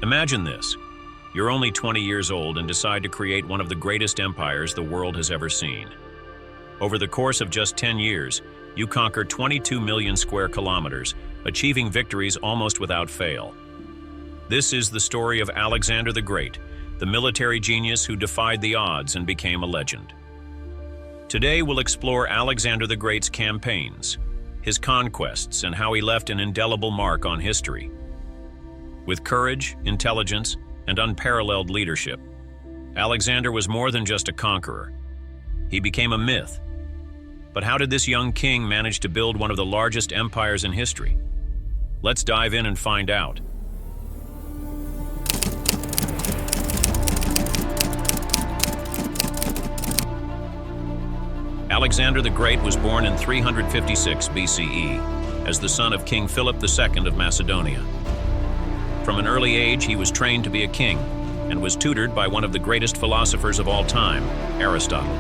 Imagine this. You're only 20 years old and decide to create one of the greatest empires the world has ever seen. Over the course of just 10 years, you conquer 22 million square kilometers, achieving victories almost without fail. This is the story of Alexander the Great, the military genius who defied the odds and became a legend. Today we'll explore Alexander the Great's campaigns, his conquests, and how he left an indelible mark on history. With courage, intelligence, and unparalleled leadership, Alexander was more than just a conqueror. He became a myth. But how did this young king manage to build one of the largest empires in history? Let's dive in and find out. Alexander the Great was born in 356 BCE as the son of King Philip II of Macedonia. From an early age, he was trained to be a king and was tutored by one of the greatest philosophers of all time, Aristotle.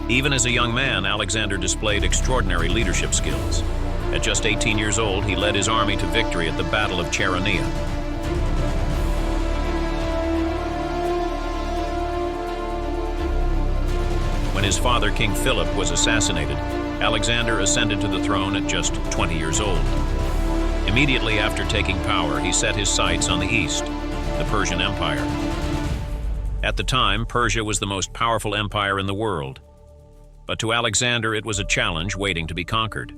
Even as a young man, Alexander displayed extraordinary leadership skills. At just 18 years old, he led his army to victory at the Battle of Chaeronea. When his father, King Philip, was assassinated, Alexander ascended to the throne at just 20 years old. Immediately after taking power, he set his sights on the east, the Persian Empire. At the time, Persia was the most powerful empire in the world. But to Alexander, it was a challenge waiting to be conquered.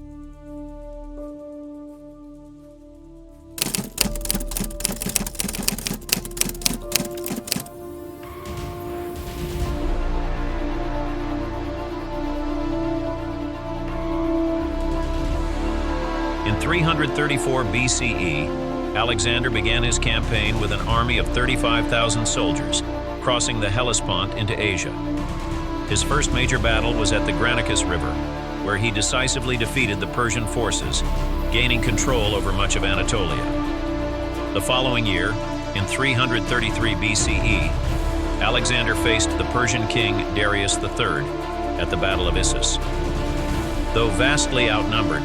In 334 BCE, Alexander began his campaign with an army of 35,000 soldiers, crossing the Hellespont into Asia. His first major battle was at the Granicus River, where he decisively defeated the Persian forces, gaining control over much of Anatolia. The following year, in 333 BCE, Alexander faced the Persian king Darius III at the Battle of Issus. Though vastly outnumbered,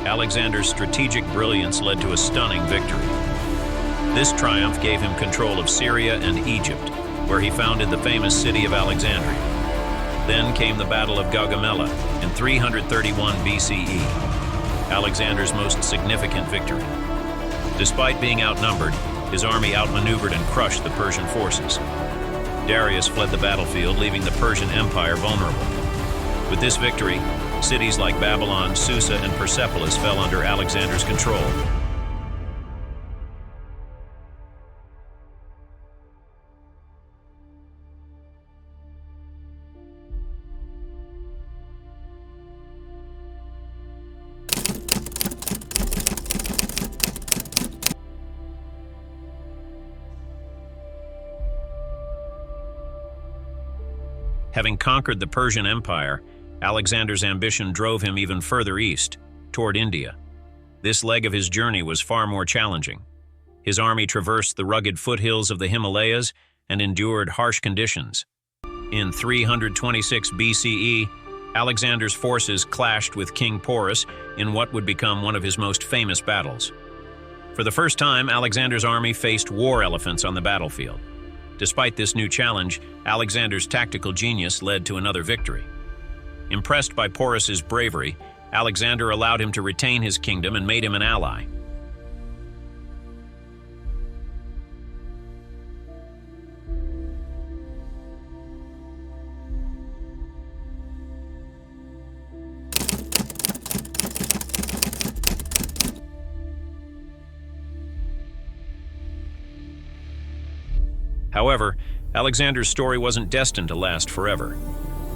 Alexander's strategic brilliance led to a stunning victory. This triumph gave him control of Syria and Egypt, where he founded the famous city of Alexandria. Then came the Battle of Gaugamela in 331 BCE, Alexander's most significant victory. Despite being outnumbered, his army outmaneuvered and crushed the Persian forces. Darius fled the battlefield, leaving the Persian Empire vulnerable. With this victory, cities like Babylon, Susa, and Persepolis fell under Alexander's control. Having conquered the Persian Empire, Alexander's ambition drove him even further east, toward India. This leg of his journey was far more challenging. His army traversed the rugged foothills of the Himalayas and endured harsh conditions. In 326 BCE, Alexander's forces clashed with King Porus in what would become one of his most famous battles. For the first time, Alexander's army faced war elephants on the battlefield. Despite this new challenge, Alexander's tactical genius led to another victory. Impressed by Porus's bravery, Alexander allowed him to retain his kingdom and made him an ally. However, Alexander's story wasn't destined to last forever.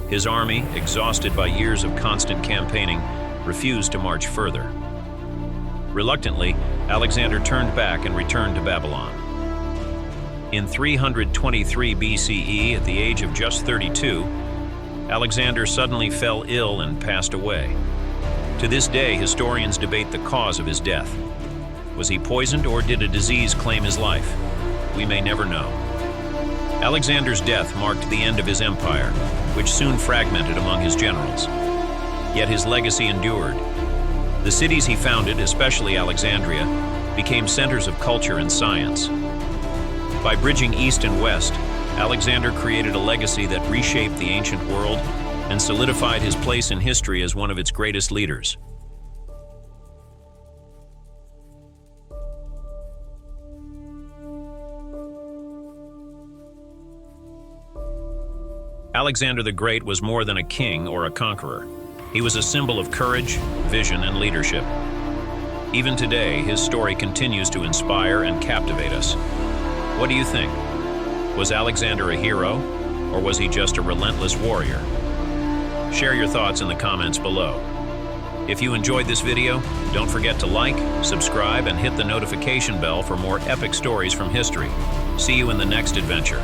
His army, exhausted by years of constant campaigning, refused to march further. Reluctantly, Alexander turned back and returned to Babylon. In 323 BCE, at the age of just 32, Alexander suddenly fell ill and passed away. To this day, historians debate the cause of his death. Was he poisoned, or did a disease claim his life? We may never know. Alexander's death marked the end of his empire, which soon fragmented among his generals. Yet his legacy endured. The cities he founded, especially Alexandria, became centers of culture and science. By bridging east and west, Alexander created a legacy that reshaped the ancient world and solidified his place in history as one of its greatest leaders. Alexander the Great was more than a king or a conqueror. He was a symbol of courage, vision, and leadership. Even today, his story continues to inspire and captivate us. What do you think? Was Alexander a hero, or was he just a relentless warrior? Share your thoughts in the comments below. If you enjoyed this video, don't forget to like, subscribe, and hit the notification bell for more epic stories from history. See you in the next adventure.